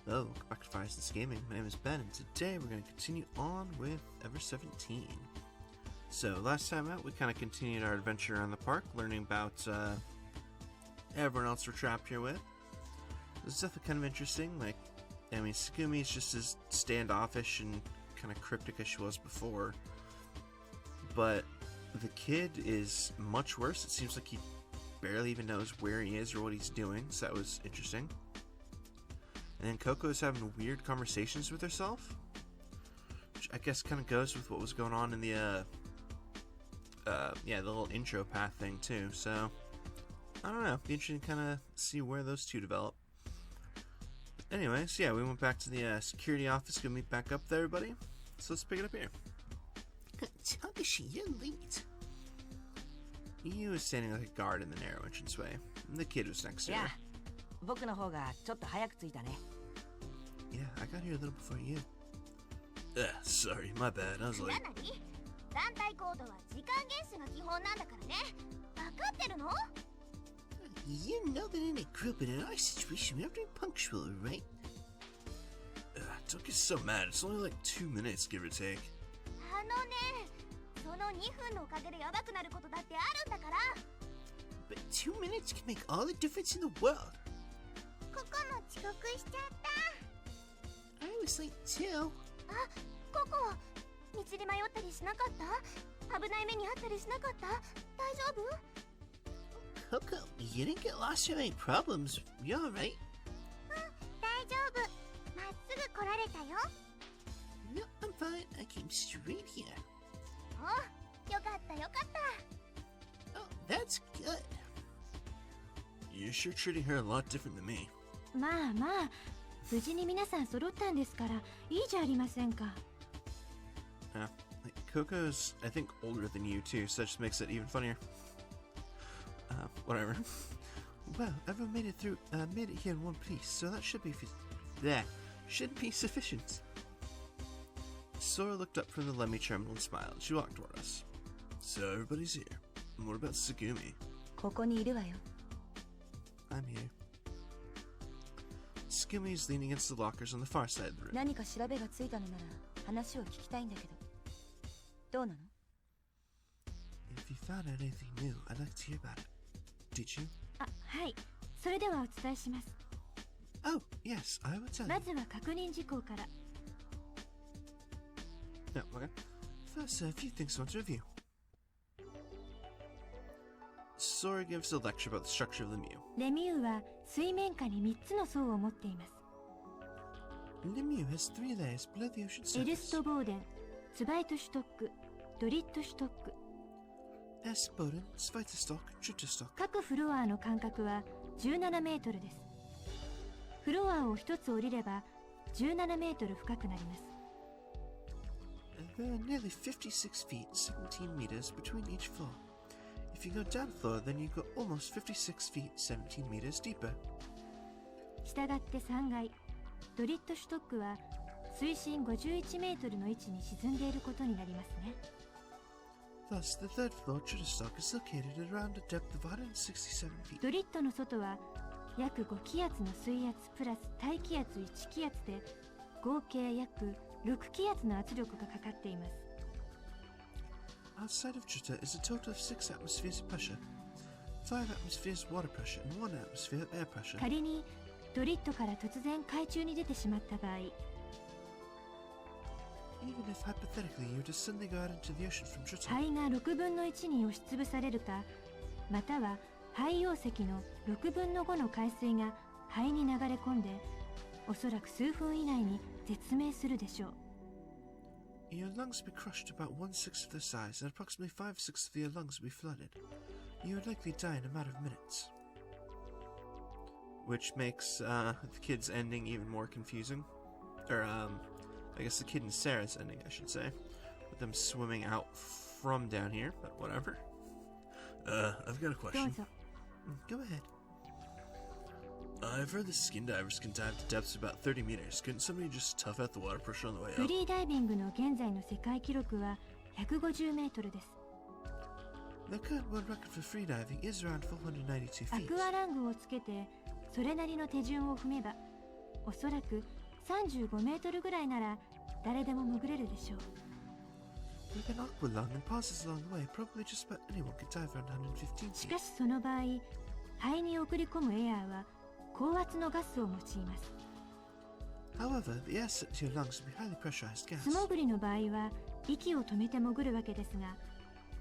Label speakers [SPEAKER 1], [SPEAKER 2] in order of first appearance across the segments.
[SPEAKER 1] Hello, welcome back to Firesense Gaming. My name is Ben, and today we're going to continue on with Ever17. So, last time out, we kind of continued our adventure around the park, learning about everyone else we're trapped here with. This is definitely kind of interesting. Like, I mean, Segumi's just as standoffish and kind of cryptic as she was before. But the kid is much worse. It seems like he barely even knows where he is or what he's doing, so that was interesting. And then Coco's having weird conversations with herself, which I guess kind of goes with what was going on in the little intro path thing too. So I don't know. Be interesting to kind of see where those two develop. Anyways, yeah, we went back to the security office. Gonna meet back up there, everybody. So let's pick it up here. Takeshi, you're late. He was standing like a guard in the narrow entranceway, and the kid was next to her. Yeah, I got here a little before you. Sorry, my bad. I was late. You know that in a group and in our situation, we have to be punctual, right? Don't get so mad. It's only like 2 minutes, give or take. But 2 minutes can make all the difference in the world. I was late too. Coco, you didn't get lost or any problems. You're alright. No, I'm fine. I came straight here. Oh, that's good. You're sure treating her a lot different than me. Coco's, I think, older than you too, so that just makes it even funnier. Whatever. Well, everyone made it through, made it here in one piece, so that should be sufficient. Sora looked up from the LeMu terminal and smiled. She walked toward us. So everybody's here. And what about Segumi? I'm here. Segumi is leaning against the lockers on the far side of the room. If you found out anything new, I'd like to hear about it. Did you? Oh, yes, I will tell you. No, okay. First, a few things I want to review. Sora gives a lecture about the structure of LeMu. LeMu has 3 layers below the ocean surface. S-Boden, Zweiterstock, Dritterstock.
[SPEAKER 2] 各フロアの間隔は17メートルです。フロアを1つ降りれば17メートル深くなります。
[SPEAKER 1] There are nearly 56 feet, 17 meters between each floor. If you go down a floor, then you go almost 56 feet, 17 meters deeper.
[SPEAKER 2] したがって3階、ドリットシュトックは水深51メートルの位置に沈んでいることになりますね。
[SPEAKER 1] Thus, the third floor Dritterstock is located at around a depth of 167 feet.
[SPEAKER 2] ドリットの外は約5気圧の水圧プラス大気圧1気圧で合計約6気圧の圧力がかかっています。
[SPEAKER 1] Outside of Dritter is a total of 6 atmospheres of pressure, 5 atmospheres of water pressure, and 1 atmosphere of air pressure.
[SPEAKER 2] 仮にドリットから突然海中に出てしまった場合、
[SPEAKER 1] Even if hypothetically you were to suddenly go out into the ocean from Dritter,
[SPEAKER 2] 肺が6分の1に押しつぶされるか、または肺溶石の6分の5の海水が肺に流れ込んで、おそらく数分以内に絶命するでしょう。
[SPEAKER 1] Your lungs would be crushed about 1/6 of their size, and approximately 5/6 of your lungs would be flooded. You would likely die in a matter of minutes. Which makes the kid's ending even more confusing. Or, I guess the kid and Sarah's ending, I should say. With them swimming out from down here, but whatever. I've got a question. Go ahead. I've heard that skin divers can dive to depths of about 30 meters. Couldn't somebody just tough out the water pressure on the way up?
[SPEAKER 2] フリーダイビングの現在の世界記録は150メートルです。
[SPEAKER 1] The current world record for freediving is around 492 feet.
[SPEAKER 2] アクアラングをつけてそれなりの手順を踏めば、おそらく35メートルぐらいなら誰でも潜れるでしょう。
[SPEAKER 1] With an aqua lung and passes along the way, probably just about anyone could dive around 115
[SPEAKER 2] し
[SPEAKER 1] feet.
[SPEAKER 2] かしその場合、肺に送り込むエアーは高圧のガスを用います。
[SPEAKER 1] However, the air sent to your lungs will be highly pressurized gas.
[SPEAKER 2] 素潜りの場合は息を止めて潜るわけですが、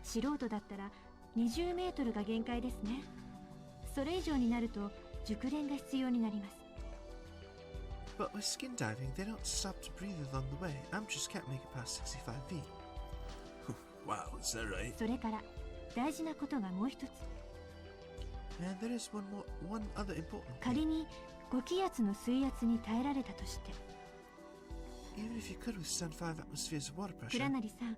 [SPEAKER 2] 素人だったら20メートルが限界ですね。それ以上になると熟練が必要になります。
[SPEAKER 1] But with skin diving, they don't stop to breathe along the way. Amateurs can't make it past 65 feet. Wow, is that right?
[SPEAKER 2] それから大事なことがもう一つ。
[SPEAKER 1] And there is one other important thing.
[SPEAKER 2] 仮に5気圧の水圧に耐えられたとして、
[SPEAKER 1] Even if you could withstand 5 atmospheres of water
[SPEAKER 2] 倉
[SPEAKER 1] pressure,
[SPEAKER 2] 成さん、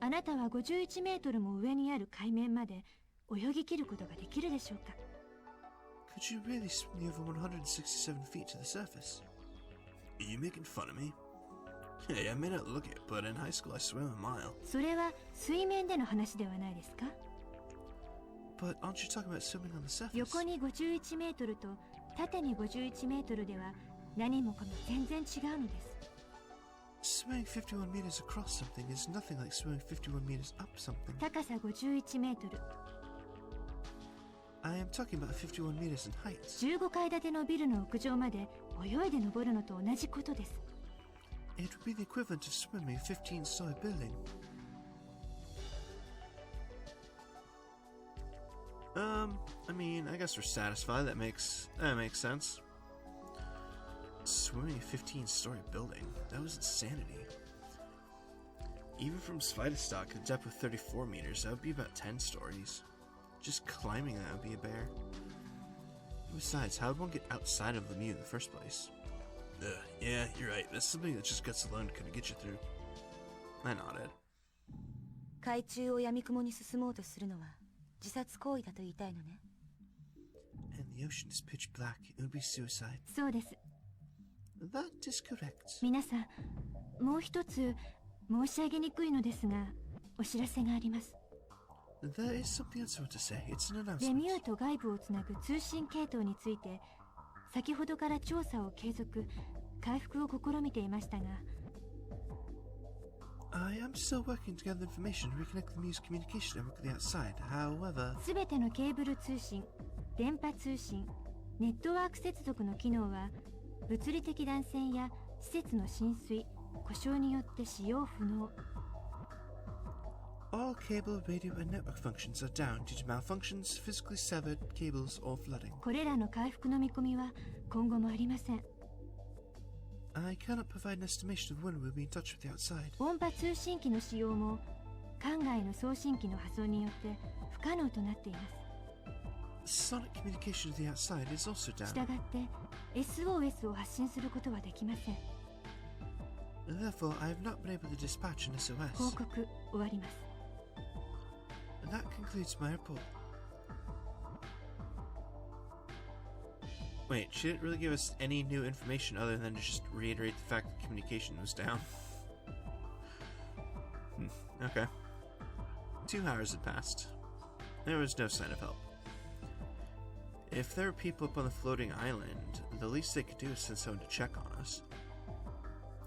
[SPEAKER 2] あなたは51メートルも上にある海面まで泳ぎ切ることができるでしょうか。
[SPEAKER 1] could you really swim the over 167 feet to the surface? Are you making fun of me? Hey, I may not look it, but in high school I swam a mile.
[SPEAKER 2] それは水面での話ではないですか。
[SPEAKER 1] But aren't you talking about swimming on the surface?
[SPEAKER 2] 横に51メートルと縦に51メートルでは何もかも全然違うのです。
[SPEAKER 1] Swimming 51 meters across something is nothing like swimming 51 meters up something.
[SPEAKER 2] 高さ51メートル、
[SPEAKER 1] I am talking about 51 meters in height.
[SPEAKER 2] 15階建てのビルの屋上まで泳いで登るのと同じことです。
[SPEAKER 1] It would be the equivalent of swimming a 15-story building. I mean, I guess we're satisfied. That makes sense. Swimming a 15-story building. That was insanity. Even from Svitostok, a depth of 34 meters, that would be about 10 stories. Just climbing that would be a bear. Besides, how would one get outside of LeMu in the first place? Yeah, you're right. That's something that just guts alone couldn't get you through. I nodded.
[SPEAKER 3] 海中を闇雲に進もうとするのは自殺行為だと言いたいのね。
[SPEAKER 1] And the ocean is pitch black. It would be suicide.
[SPEAKER 2] そうです。
[SPEAKER 1] That is correct.
[SPEAKER 2] 皆さん、もう一つ申し上げにくいのですが、お知らせがあります。
[SPEAKER 1] There is something else I want to say. It's an
[SPEAKER 2] レミュ
[SPEAKER 1] announcement.
[SPEAKER 2] ーと外部をつなぐ通信系統について、先ほどから調査を継続、回復を試みていましたが、
[SPEAKER 1] I am still working to gather information and reconnect the LeMu's communication network with the outside. However,
[SPEAKER 2] すべてのケーブル通信、電波通信、ネットワーク接続の機能は、物理的断線や施設の浸水、故障によって使用不能。
[SPEAKER 1] all cable, radio, and network functions are down due to malfunctions, physically severed cables, or flooding.
[SPEAKER 2] これらの回復の見込みは今後もありません。
[SPEAKER 1] I cannot provide an estimation of when we'll be in touch with the outside.
[SPEAKER 2] 音波通信機の使用も艦外の送信機の破損によって不可能となっています。
[SPEAKER 1] Sonic communication to the outside is also
[SPEAKER 2] した
[SPEAKER 1] down.
[SPEAKER 2] がって SOS を発信することはできません。
[SPEAKER 1] Therefore, I have not been able to dispatch an
[SPEAKER 2] 報
[SPEAKER 1] SOS.
[SPEAKER 2] 告終わります。
[SPEAKER 1] That concludes my report. Wait, she didn't really give us any new information other than to just reiterate the fact that communication was down. Okay. 2 hours had passed. There was no sign of help. If there were people up on the floating island, the least they could do is send someone to check on us.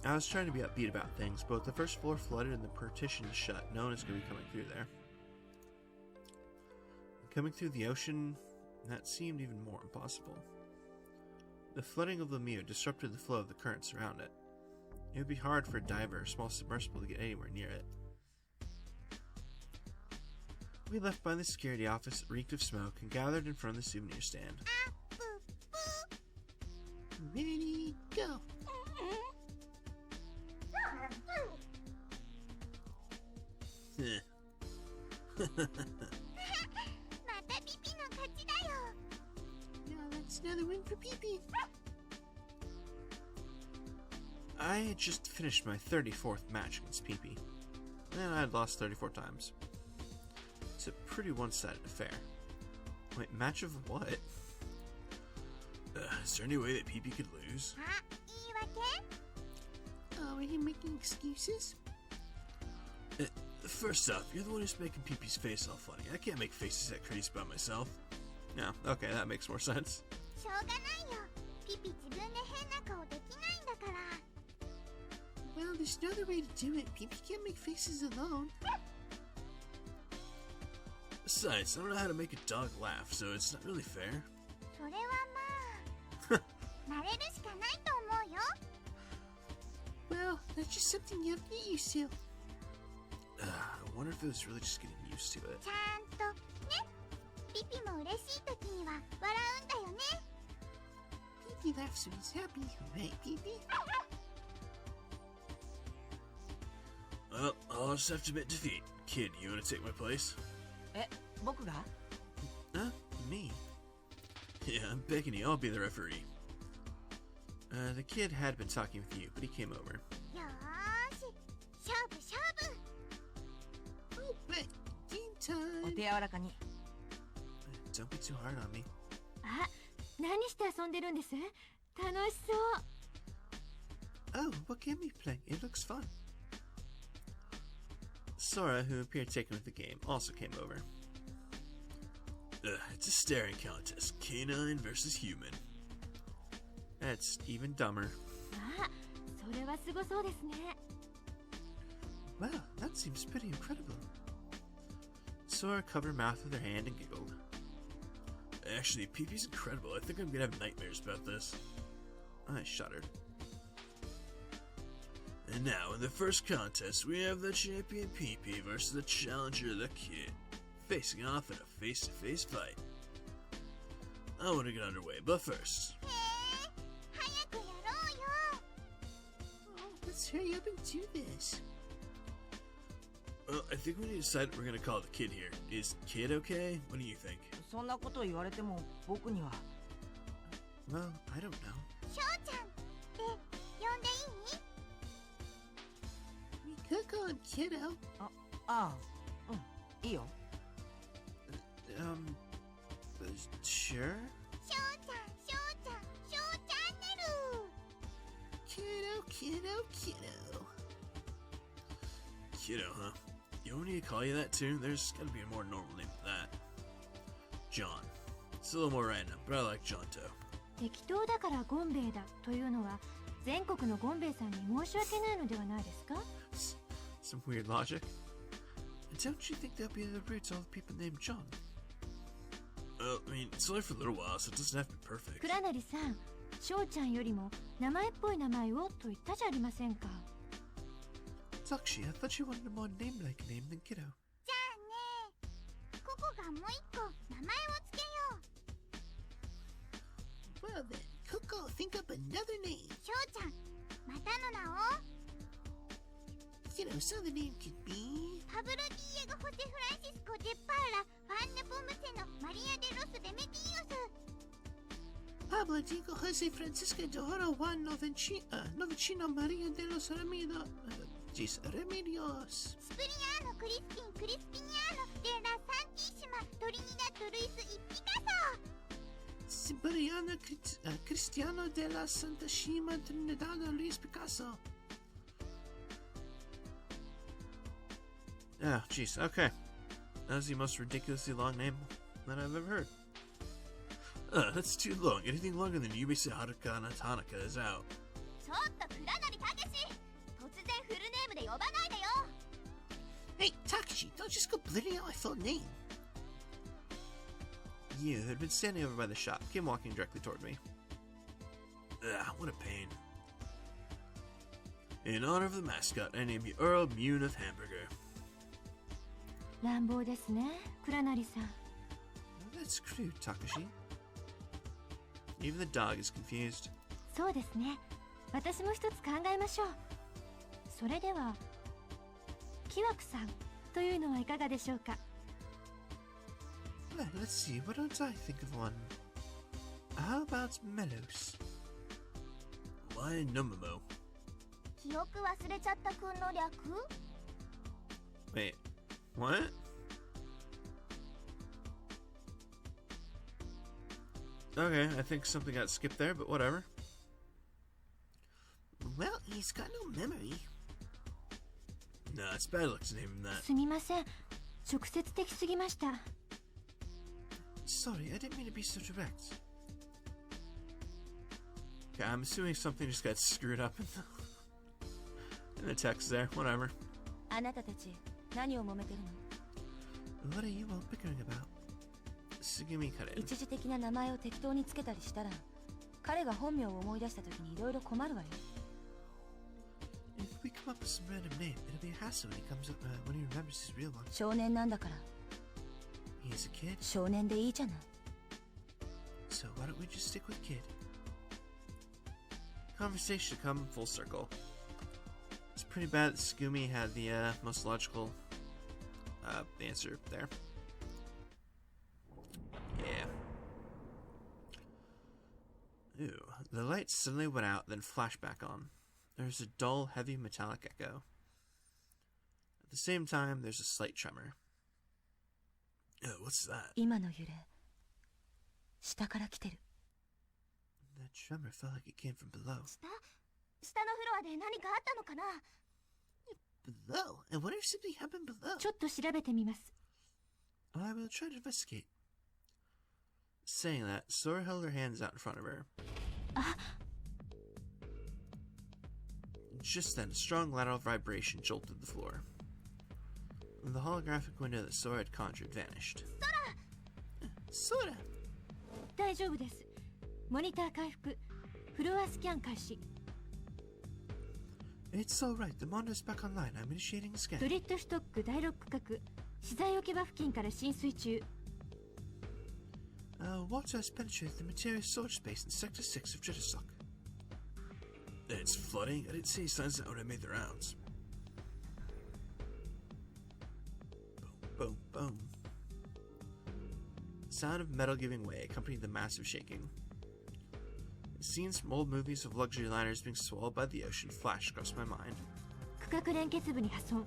[SPEAKER 1] I was trying to be upbeat about things, but with the first floor flooded and the partition shut, no one is going to be coming through there. Coming through the ocean, that seemed even more impossible. The flooding of LeMu disrupted the flow of the currents around it. It would be hard for a diver or small submersible to get anywhere near it. We left by the security office that reeked of smoke and gathered in front of the souvenir stand. Ready, go! Now that's another win for Pee-Pee. I had just finished my 34th match against Pee-Pee, and I had lost 34 times. It's a pretty one-sided affair. Wait, match of what? Is there any way that Pee-Pee could lose? Oh, are you making excuses? First off, you're the one who's making Pee-Pee's face all funny. I can't make faces that crazy by myself. No, okay, that makes more sense.
[SPEAKER 4] しょうがないよ。ピピ自分で変な顔できないんだから。
[SPEAKER 1] Well, there's no other way to do it. People can't make faces alone. Besides, I don't know how to make a dog laugh, so it's not really fair.
[SPEAKER 4] それはまあ慣れるしかないと思うよ。
[SPEAKER 1] Well, that's just something you have to get used to. I wonder if it was really just getting used to it.
[SPEAKER 4] ちゃんとね。ピピも嬉しい時には笑うんだよね。
[SPEAKER 1] He laughs when he's happy, right, Pee-Pee? Well, I'll just have to admit defeat. Kid, you want to take my place?
[SPEAKER 5] 僕が
[SPEAKER 1] Me? Yeah, I'm begging you, I'll be the referee. The kid had been talking with you, but he came over.
[SPEAKER 4] よーし、勝負勝負。
[SPEAKER 1] Oh, but game
[SPEAKER 5] お
[SPEAKER 1] time!
[SPEAKER 5] 手柔らかに。
[SPEAKER 1] Don't be too hard on me.
[SPEAKER 2] あ、何して遊んでるんです？楽しそう。
[SPEAKER 1] Oh, what game are you playing? It looks fun. Sora, who appeared taken with the game, also came over. It's a staring contest. Canine versus human. That's even dumber.
[SPEAKER 2] あ、それはすごそうですね。
[SPEAKER 1] Wow, that seems pretty incredible. Sora covered her mouth with her hand and giggled. Actually, Pee-Pee's incredible. I think I'm gonna have nightmares about this. I shuddered. And now, in the first contest, we have the champion Pee-Pee versus the challenger, the Kid, facing off in a face-to-face fight. I want to get underway, but first...
[SPEAKER 4] へえ、早くやろうよ。
[SPEAKER 1] Let's hurry up and do this. Well, I think we need to decide what we're gonna call the Kid here. Is Kid okay? What do you think?
[SPEAKER 5] そんなこと言われても僕には。
[SPEAKER 1] Well, I don't know.
[SPEAKER 4] しょうちゃんって呼んでいい？
[SPEAKER 1] We could call him Kiddo.
[SPEAKER 5] ああ、いいよ。
[SPEAKER 1] Sure?
[SPEAKER 4] しょうちゃん、しょうちゃん、しょうチャンネル。
[SPEAKER 1] Kiddo. Kiddo, huh? You want me to call you that too? There's gotta be a more normal name than that. John. It's a little more random, but I like John too.
[SPEAKER 2] 適当だからゴンベイだというのは全国のゴンベイさんに申し訳ないのではないですか？
[SPEAKER 1] Some weird logic. Don't you think that'd be the root to all the people named John? I mean, it's only for a little while, so it doesn't have to be perfect.
[SPEAKER 2] 倉成さん、しょうちゃんよりも名前っぽい名前をと言ったじゃありませんか。
[SPEAKER 1] Takeshi, I thought you wanted a more name-like name than Kiddo.
[SPEAKER 4] じゃあね、ココがもう一個名前をつけよう。
[SPEAKER 1] Well then, Coco, think up another name.
[SPEAKER 4] しょうちゃん、またの名を。
[SPEAKER 1] So the name could be...
[SPEAKER 4] パブロ・ディエゴ・ホセ・フランシスコ・デ・パーラ・ファン・ネポムセのマリア・デ・ロス・デメティオス。
[SPEAKER 1] Pablo Diego Jose Francisco de Oro Juan Novicino Maria de los Remedios. Remedios.
[SPEAKER 4] スプリアーノ・クリスピン・クリスピニアーノ・デ・ラ・サンティッシマ・トリニダット・ルイス・イ・ピカソ。
[SPEAKER 1] Siberiano Cristiano de la Santa Shima Trinidad Luis Picasso. Oh, jeez. Okay. That was the most ridiculously long name that I've ever heard. That's too long. Anything longer than Yubise Haruka Tanaka is out.
[SPEAKER 4] ちょっと倉成たけし、突然フルネームで呼ばないでよ。
[SPEAKER 1] Hey, Takeshi, don't just go blurting out my full name. You had been standing over by the shop, came walking directly toward me. What a pain. In honor of the mascot, I name you Earl Mune of Hamburger.
[SPEAKER 2] 乱暴ですね、倉成さん。
[SPEAKER 1] That's crude, Takeshi. Even the dog is confused.
[SPEAKER 2] そうですね。私も一つ考えましょう。それでは、キワクさんというのはいかがでしょうか。
[SPEAKER 1] Well, let's see, why don't I think of one? How about Melos? Why Nomomo?
[SPEAKER 4] 記憶忘れちゃったくんの略？
[SPEAKER 1] Wait, what? Okay, I think something got skipped there, but whatever. Well, he's got no memory. Nah, it's bad luck to name him that.
[SPEAKER 2] すみません。直接的すぎました。
[SPEAKER 1] Sorry, I didn't mean to be so direct. Okay, I'm assuming something just got screwed up in In the text there, whatever.
[SPEAKER 3] あなたたち何を揉めてるの？
[SPEAKER 1] What are you all bickering about? Sugumi cut in.
[SPEAKER 3] 一時的な名前を適当につけたりしたら、彼が本名を思い出した時にいろいろ困るわよ。
[SPEAKER 1] If we come up with some random name, it'll be a hassle when he comes up when he remembers his real one.
[SPEAKER 3] 少年なんだから。
[SPEAKER 1] He's a kid,
[SPEAKER 3] 少年でいいじゃない。
[SPEAKER 1] so why don't we just stick with kid? Conversation to come full circle. It's pretty bad that Sugumi had the most logical answer there. Yeah. Ooh, the light suddenly went out, then flashed back on. There's a dull, heavy metallic echo. At the same time, there's a slight tremor. Oh, what's that?
[SPEAKER 3] 今の揺れ、下から来てる。
[SPEAKER 1] That tremor felt like it came from below.
[SPEAKER 4] 下のフロアで何かあったのかな？
[SPEAKER 1] Below? And what if something happened below?
[SPEAKER 2] ちょっと調べてみます。
[SPEAKER 1] I will try to investigate. Saying that, Sora held her hands out in front of her. Just then, a strong lateral vibration jolted the floor. The holographic window that Sora had conjured vanished. Sora!
[SPEAKER 2] 大丈夫です。モニター回復。フロアスキャン開始。
[SPEAKER 1] It's alright, the monitor's back online. I'm initiating a
[SPEAKER 2] ド
[SPEAKER 1] scan.
[SPEAKER 2] リットシュトック第6区画。資材置き場付近から浸水中。
[SPEAKER 1] Water has penetrated the material storage space in Sector 6 of Jittersock. It's flooding? I didn't see any signs of that when I made the rounds. Boom, boom, boom. The sound of metal giving way accompanied the massive shaking. Scenes from old movies of luxury liners being swallowed by the ocean flashed across my mind.
[SPEAKER 2] 区画連結部に破損。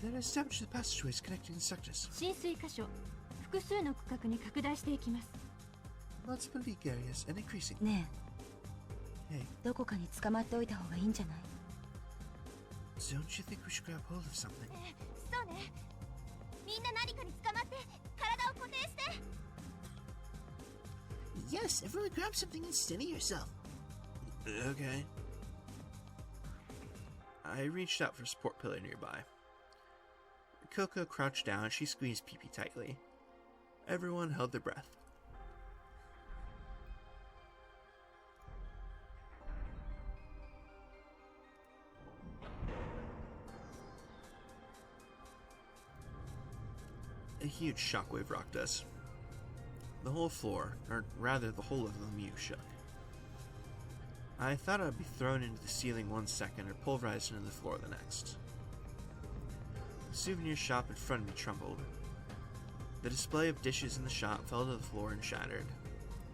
[SPEAKER 1] There is damage to the passageways connecting the sectors.
[SPEAKER 2] 浸水箇所。複数の区画に拡大していきます。
[SPEAKER 1] Multiple leak areas and increasing.
[SPEAKER 3] ね
[SPEAKER 1] Hey,
[SPEAKER 3] え、どこかに捕まっておいた方がいいんじゃない？
[SPEAKER 1] don't you think we should grab hold of something?
[SPEAKER 4] そうね。みんな何かに捕まって体を固定して。
[SPEAKER 1] Yes, everyone grab something and steady yourself. Okay. I reached out for a support pillar nearby. Coco crouched down and she squeezed Pee-Pee tightly. Everyone held their breath. A huge shockwave rocked us. The whole floor, or rather the whole of LeMu, shook. I thought I'd be thrown into the ceiling one second or pulverized into the floor the next. The souvenir shop in front of me trembled. The display of dishes in the shop fell to the floor and shattered.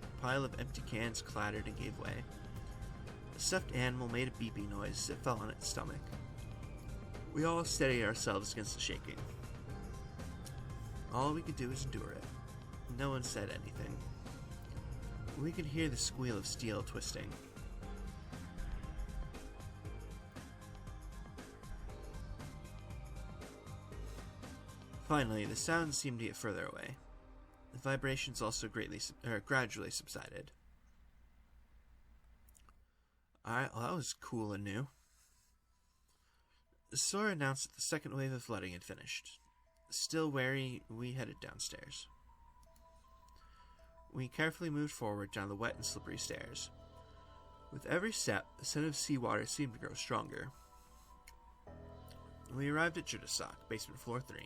[SPEAKER 1] A pile of empty cans clattered and gave way. A stuffed animal made a beeping noise as it fell on its stomach. We all steadied ourselves against the shaking. All we could do was endure it. No one said anything. We could hear the squeal of steel twisting. Finally, the sound seemed to get further away. The vibrations also gradually subsided. Alright, well that was cool and new. Sora announced that the second wave of flooding had finished. Still wary, we headed downstairs. We carefully moved forward down the wet and slippery stairs. With every step, the scent of seawater seemed to grow stronger. We arrived at Jittersock, basement floor 3.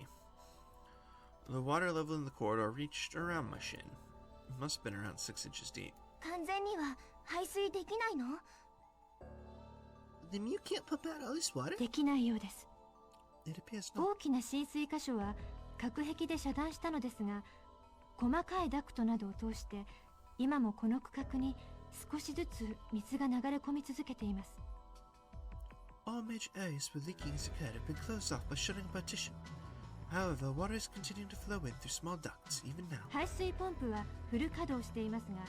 [SPEAKER 1] The water level in the corridor reached around my shin. It must have been around 6 inches deep.
[SPEAKER 4] 完全には排水できないの？
[SPEAKER 1] Then you can't pump out all this water?
[SPEAKER 2] できないようです。
[SPEAKER 1] It appears not.
[SPEAKER 2] 大きな浸水箇所は隔壁で遮断したのですが、細かいダクトなどを通して今もこの区画に少しずつ水が流れ込み続けています。
[SPEAKER 1] All major areas where leaking has occurred have been closed off by shutting a partition. However, water is continuing to flow in through small ducts, even now.
[SPEAKER 2] 排水ポンプはフル稼働していますが、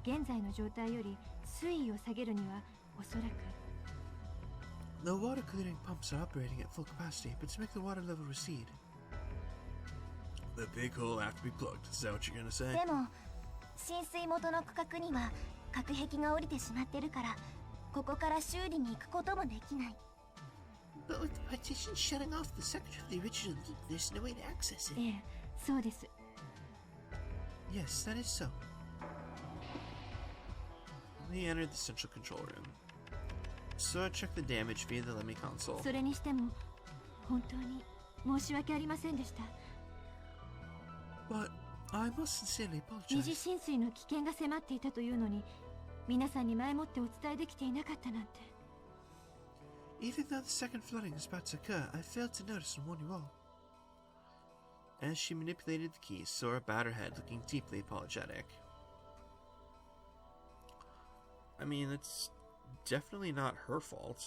[SPEAKER 2] 現在の状態より水位を下げるにはおそらく
[SPEAKER 1] The water clearing pumps are operating at full capacity, but to make the water level recede. The big hole have to be plugged. Is that what you're gonna say?
[SPEAKER 4] でも浸水元の区画には隔壁が降りてしまってるからここから修理に行くこともできない。
[SPEAKER 1] But with the partition shutting off the sector of the original loop, there's no way to access it.
[SPEAKER 2] ええ、そうです。
[SPEAKER 1] Yes, that is so. We entered the central control room. Sora checked the damage via the LeMu console.
[SPEAKER 2] それにしても本当に申し訳ありませんでした。
[SPEAKER 1] But I must sincerely
[SPEAKER 2] 二次
[SPEAKER 1] apologize.
[SPEAKER 2] 浸水の危険が迫っていたというのに、皆さんに前もってお伝えできていなかったなんて。
[SPEAKER 1] Even though the second flooding is about to occur, I failed to notice and warn you all. As she manipulated the keys, Sora bowed her head, looking deeply apologetic. I mean, it's definitely not her fault.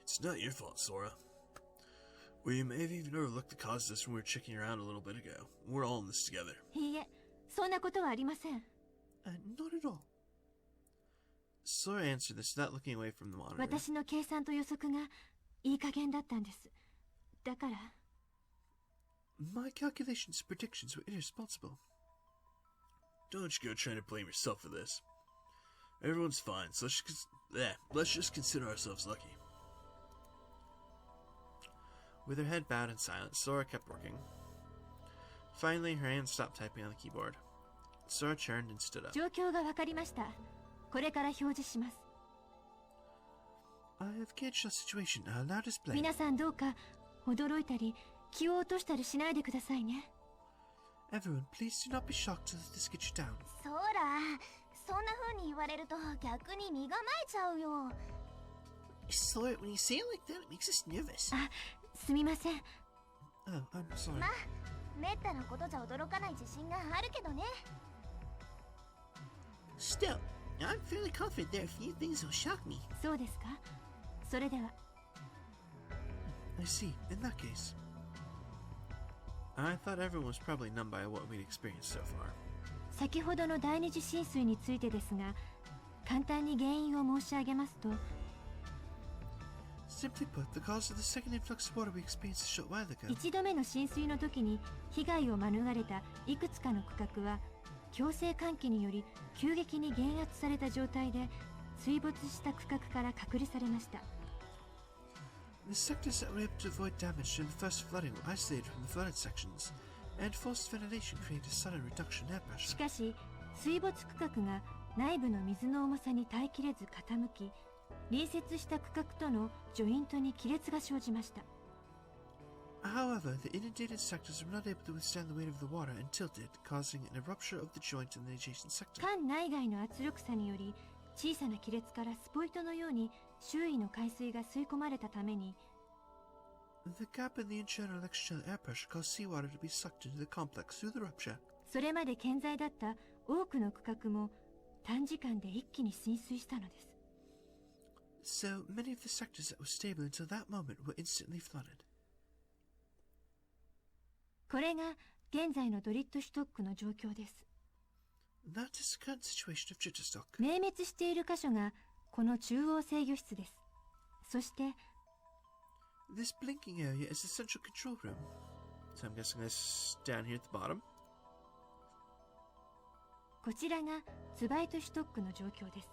[SPEAKER 1] It's not your fault, Sora. We may have even overlooked the cause of this when we were checking around a little bit ago. We're all in this together.
[SPEAKER 2] いいえ、そんなことはありません。
[SPEAKER 1] Not at all. Sora answered this without looking away from the monitor.
[SPEAKER 2] 私の計算と予測がいい加減だったんです。だから。
[SPEAKER 1] My calculations and predictions were irresponsible. Don't you go trying to blame yourself for this. Everyone's fine, so let's just consider ourselves lucky. With her head bowed in silence, Sora kept working. Finally, her hands stopped typing on the keyboard. Sora turned and stood up.
[SPEAKER 2] 状況がわかりました。これから表示します。
[SPEAKER 1] I have gauged the situation. I'll now display.
[SPEAKER 2] 皆さんどうか驚いたり気を落としたりしないでくださいね。
[SPEAKER 1] Everyone, please do not be shocked to let this get you down.
[SPEAKER 4] そうだ、そんな風に言われると逆に身構えちゃうよ。
[SPEAKER 1] Sora, when you say it like that, it makes us nervous.
[SPEAKER 2] あ、すみません。
[SPEAKER 1] Oh, I'm sorry.
[SPEAKER 4] まあ、めったなことじゃ驚かない自信があるけどね。
[SPEAKER 1] Still, I'm fairly confident there are a few things that will shock me.
[SPEAKER 2] そうですか。それでは。
[SPEAKER 1] I see. In that case. I thought everyone was probably numb by what we'd experienced so far.
[SPEAKER 2] 先ほどの第二次浸水についてですが、簡単に原因を申し上げますと、
[SPEAKER 1] Simply put, the cause of the second influx of water we experienced a short while ago.
[SPEAKER 2] 一度目の浸水の時に被害を免れたいくつかの区画は強制換気により急激に減圧された状態で水没した区画から隔離されました。
[SPEAKER 1] The sectors that were able to avoid damage during the first flooding were isolated from the flooded sections, and forced ventilation created a sudden reduction in air
[SPEAKER 2] し
[SPEAKER 1] pressure.
[SPEAKER 2] かし水没区画が内部の水の重さに耐えきれず傾き、隣接した区画とのジョイントに亀裂が生じました。
[SPEAKER 1] However, the inundated sectors were not able to withstand the weight of the water and tilted, causing a rupture of the joint in the adjacent sector.
[SPEAKER 2] 管内外の圧力差により小さな亀裂からスポイトのように周囲の海水が吸い込まれたために、
[SPEAKER 1] The gap in the internal and external air pressure caused seawater to be sucked into the complex through the rupture.
[SPEAKER 2] それまで健在だった多くの区画も短時間で一気に浸水したのです。
[SPEAKER 1] So many of the sectors that were stable until that moment were instantly flooded.
[SPEAKER 2] これが現在のドリットシュトックの状況です。
[SPEAKER 1] That is the current situation of Jitterstock.
[SPEAKER 2] 明滅している箇所がこの中央制御室です。そして
[SPEAKER 1] This blinking area is the central control room. So I'm guessing this down here at the bottom.
[SPEAKER 2] こちらがツバイトシュトックの状況です。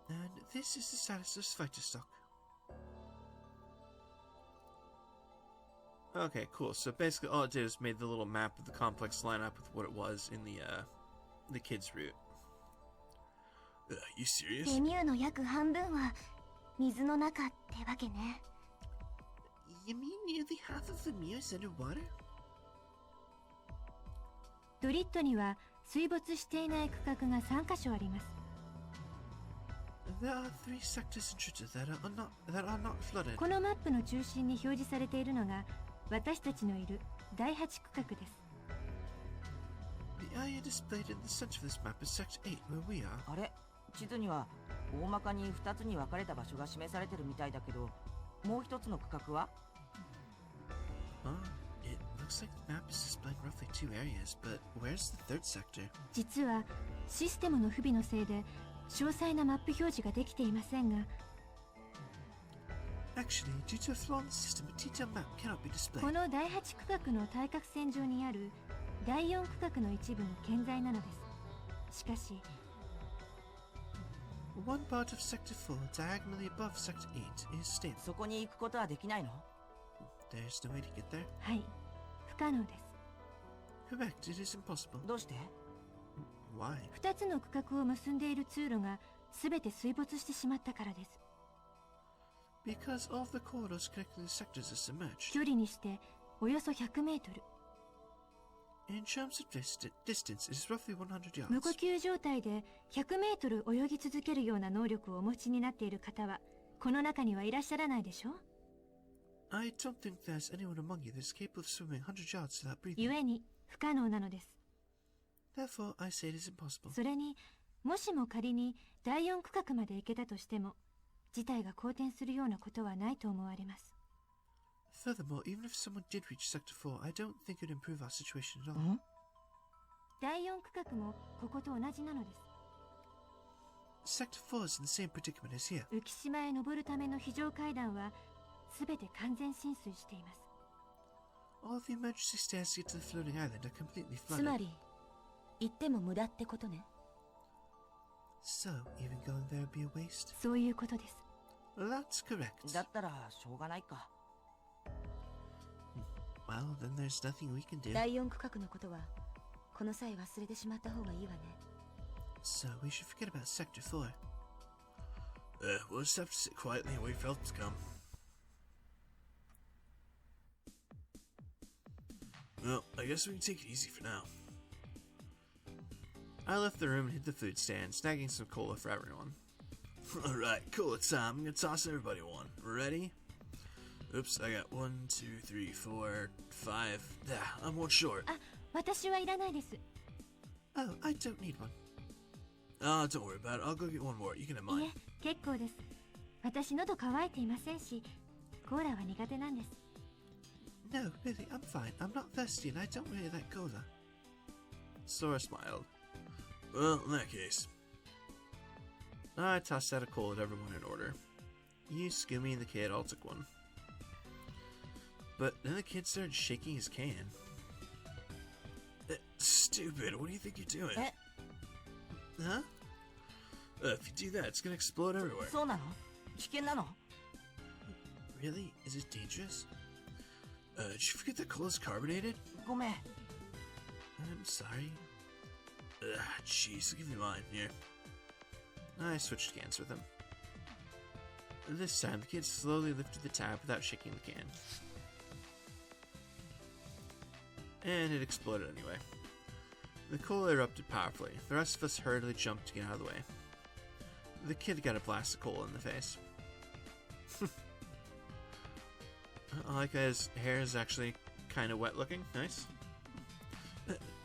[SPEAKER 1] And this is the status of Svitostock. Okay, cool. So basically all it did is made the little map of the complex line up with what it was in the kid's route. You serious?
[SPEAKER 4] レミューの約半分は水の中ってわけね。
[SPEAKER 1] You mean nearly half of the Mew is underwater?
[SPEAKER 2] ドリットには水没していない区画が3カ所あります。
[SPEAKER 1] There are 3 sectors in Jitter that are not flooded.
[SPEAKER 2] このマップの中心に表示されているのが私たちのいる第8区画です。
[SPEAKER 1] The area displayed in the center of this map is Sector 8, where we are.
[SPEAKER 5] あれ、地図には大まかに2つに分かれた場所が示されてるみたいだけど、もう一つの区画は？
[SPEAKER 1] It looks like the map is displaying roughly 2 areas, but where's the third sector?
[SPEAKER 2] 実はシステムの不備のせいで詳細なマップ表示ができていませんが、
[SPEAKER 1] Actually, due to a flaw in the system, a detailed map cannot be displayed.
[SPEAKER 2] この第8区画の対角線上にある第4区画の一部に健在なのです。しかし
[SPEAKER 1] One part of Sector 4, diagonally above Sector 8, is stable.
[SPEAKER 5] そこに行くことはできないの？
[SPEAKER 1] There's no way to get there?
[SPEAKER 2] はい、不可能です。
[SPEAKER 1] Correct, it is impossible.
[SPEAKER 5] どうして？
[SPEAKER 1] Why?
[SPEAKER 2] 2つの区画を結んでいる通路が全て水没してしまったからです。
[SPEAKER 1] Because all of the corridors connecting the sectors are submerged.
[SPEAKER 2] 距離にしておよそ100メートル。
[SPEAKER 1] In terms of distance, it is roughly 100 yards.
[SPEAKER 2] 無呼吸状態で100メートル泳ぎ続けるような能力をお持ちになっている方はこの中にはいらっしゃらないでしょう。
[SPEAKER 1] I don't think there's anyone among you that is capable of swimming 100 yards without breathing.
[SPEAKER 2] 故に不可能なのです。
[SPEAKER 1] Therefore, I say it is impossible.
[SPEAKER 2] それにもしも仮に第4区画まで行けたとしても事態が好転するようなことはないと思われます。
[SPEAKER 1] Furthermore, even if someone did reach Sector 4, I don't think it would improve our situation at all.
[SPEAKER 5] ん？
[SPEAKER 2] 第4区画もここと同じなのです。
[SPEAKER 1] Sector 4 is in the same predicament as here.
[SPEAKER 2] 浮島へ登るための非常階段はすべて完全浸水しています。
[SPEAKER 1] All the emergency stairs to get to the floating island are completely
[SPEAKER 3] つま
[SPEAKER 1] flooded.
[SPEAKER 3] り行っても無駄ってことね。
[SPEAKER 1] So, even going there would be a waste?
[SPEAKER 2] そういうことです。
[SPEAKER 1] That's correct.
[SPEAKER 5] だったらしょうがないか。
[SPEAKER 1] Well, then there's nothing we can do.
[SPEAKER 3] 第4区画のことはこの際忘れてしまった方がいいわね。
[SPEAKER 1] So, we should forget about Sector 4. We'll just have to sit quietly and wait for help to come. Well, I guess we can take it easy for now. I left the room and hit the food stand, snagging some cola for everyone. Alright, cola time. I'm gonna toss everybody one. Ready? Oops, I got 1, 2, 3, 4, 5. I'm one short.
[SPEAKER 2] あ、私はいらないです。
[SPEAKER 1] Oh, I don't need one. Oh, don't worry about it. I'll go get one more. You can have
[SPEAKER 2] い
[SPEAKER 1] mine.
[SPEAKER 2] え、結構です。私喉乾いていませんし、コーラは苦手なんです。
[SPEAKER 1] No, really, I'm fine. I'm not thirsty and I don't really like cola. Sora smiled. Well, in that case. I tossed out a cola to everyone in order. You, Scoomy, and the kid all took one. But then the kid started shaking his can. Stupid, what do you think you're doing? Huh? If you do that, it's gonna explode everywhere.
[SPEAKER 5] そうなの？危険なの？
[SPEAKER 1] Really? Is it dangerous? Did you forget that cola's carbonated?
[SPEAKER 5] ごめん。
[SPEAKER 1] I'm sorry. Jeez, I'll give you mine. Here. I switched cans with him. This time, the kid slowly lifted the tab without shaking the can. And it exploded anyway. The cola erupted powerfully. The rest of us hurriedly jumped to get out of the way. The kid got a blast of cola in the face. I like that his hair is actually kind of wet looking. Nice.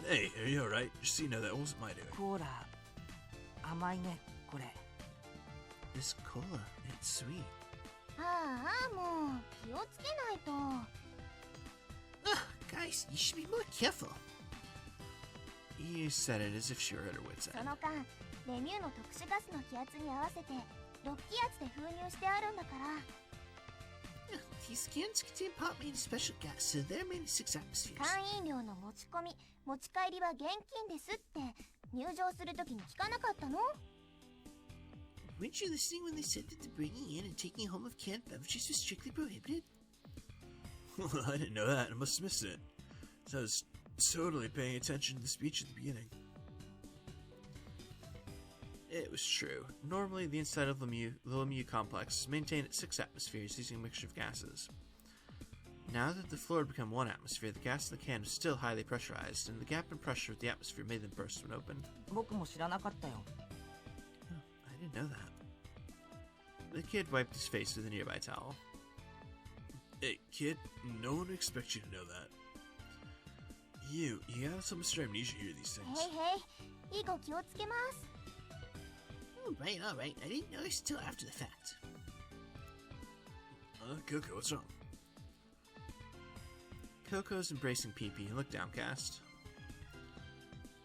[SPEAKER 1] Hey, are you alright? Just so you know, that wasn't my doing.
[SPEAKER 5] コーラ甘いねこれ。
[SPEAKER 1] This cola, it's sweet.
[SPEAKER 4] ああ、もう気をつけないと。
[SPEAKER 1] Guys, you should be more careful. You said it as if she were at her wit's
[SPEAKER 4] そ
[SPEAKER 1] end.
[SPEAKER 4] の間、レミューの特殊ガスの気圧に合わせて6気圧で封入してあるんだから。
[SPEAKER 1] These cans contain pot made of special gas, so they're made of 6 atmospheres.
[SPEAKER 4] 会員料の持ち込み、持ち帰りは現金ですって入場するときに聞かなかったの？
[SPEAKER 1] Weren't you listening when they said that the bringing in and taking home of canned beverages was strictly prohibited? Well, I didn't know that. I must have missed it. So I was totally paying attention to the speech at the beginning. It was true. Normally, the inside of the LeMu complex is maintained at 6 atmospheres using a mixture of gases. Now that the floor had become 1 atmosphere, the gas in the can was still highly pressurized, and the gap in pressure with the atmosphere made them burst when opened.
[SPEAKER 5] 僕も知らなかったよ。
[SPEAKER 1] I didn't know that. The kid wiped his face with a nearby towel. Hey, kid, no one would expect you to know that. You got some Mr. Amnesia here these things.
[SPEAKER 4] へいへい、以後気をつけます。
[SPEAKER 1] Alright. I didn't notice until after the fact. Coco, what's wrong? Coco's embracing Pee-Pee and looked downcast.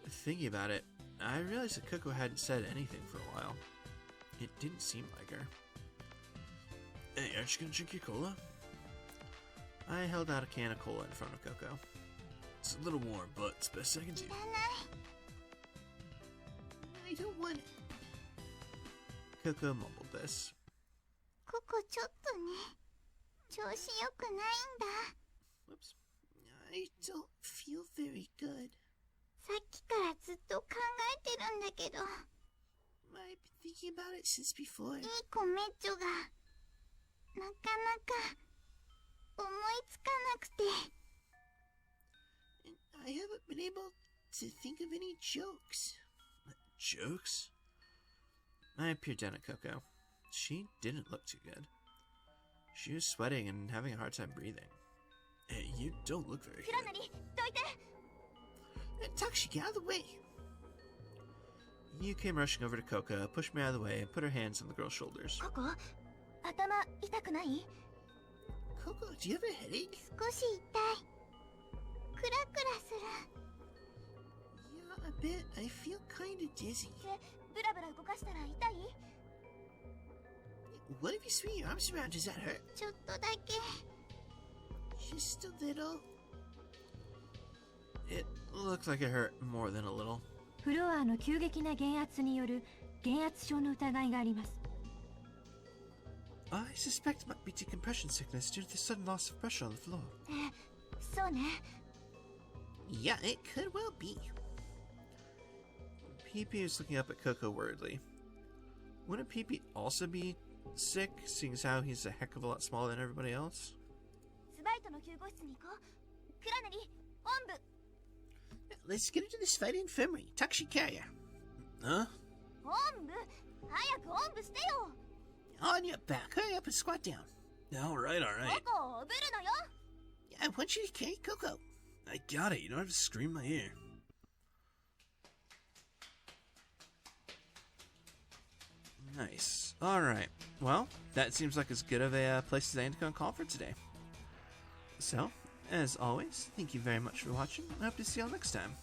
[SPEAKER 1] Thinking about it, I realized that Coco hadn't said anything for a while. It didn't seem like her. Hey, aren't you gonna drink your cola? I held out a can of cola in front of Coco. It's a little warm, but it's the best I can do.
[SPEAKER 4] いらない。
[SPEAKER 1] I don't want it. Coco mumbled this.
[SPEAKER 4] ここちょっとね、調子良くないんだ。
[SPEAKER 1] Whoops. I don't feel very good.
[SPEAKER 4] さっきからずっと考えてるんだけど、
[SPEAKER 1] I've been thinking about it since before.
[SPEAKER 4] いいコメッチョがなかなか思いつかなくて。
[SPEAKER 1] And I haven't been able to think of any jokes. Jokes? I peered down at Coco. She didn't look too good. She was sweating and having a hard time breathing. Hey, you don't look very
[SPEAKER 4] クラ
[SPEAKER 1] good.
[SPEAKER 4] ナリ、どいて。
[SPEAKER 1] Takeshi, get out of the way! You came rushing over to Coco, pushed me out of the way, and put her hands on the girl's shoulders.
[SPEAKER 4] ここ、頭痛くない？
[SPEAKER 1] Coco, do you have a headache?
[SPEAKER 4] 少し痛い。クラクラする。
[SPEAKER 1] Yeah, a bit. I feel kinda dizzy.
[SPEAKER 4] ブラブラ動かしたら痛い？
[SPEAKER 1] What if you swing your arms around? Does that hurt?
[SPEAKER 4] ちょっとだけ。
[SPEAKER 1] Just a little. It looked like it hurt more than a little.
[SPEAKER 2] フロアの急激な減圧による減圧症の疑いがあります。
[SPEAKER 1] I suspect it might be decompression sickness due to the sudden loss of pressure on the floor.
[SPEAKER 4] そうね。
[SPEAKER 1] Yeah, it could well be. PP is looking up at Coco worriedly. Wouldn't PP also be sick, seeing as how he's a heck of a lot smaller than everybody else?
[SPEAKER 4] スバイトの救護室に行こう。クラナリ、本部。
[SPEAKER 1] Let's get into this fight infirmary. Takeshi carrier. Huh?
[SPEAKER 4] 本部、早く本部してよ。
[SPEAKER 1] On your back. Hurry up and squat down. Alright, alright.
[SPEAKER 4] ココをぶるのよ。
[SPEAKER 1] I want you to carry Coco. I got it. You don't have to scream my ear. Nice. Alright. Well, that seems like as good of a place as I need to go and call for today. So, as always, thank you very much for watching. I hope to see y'all next time.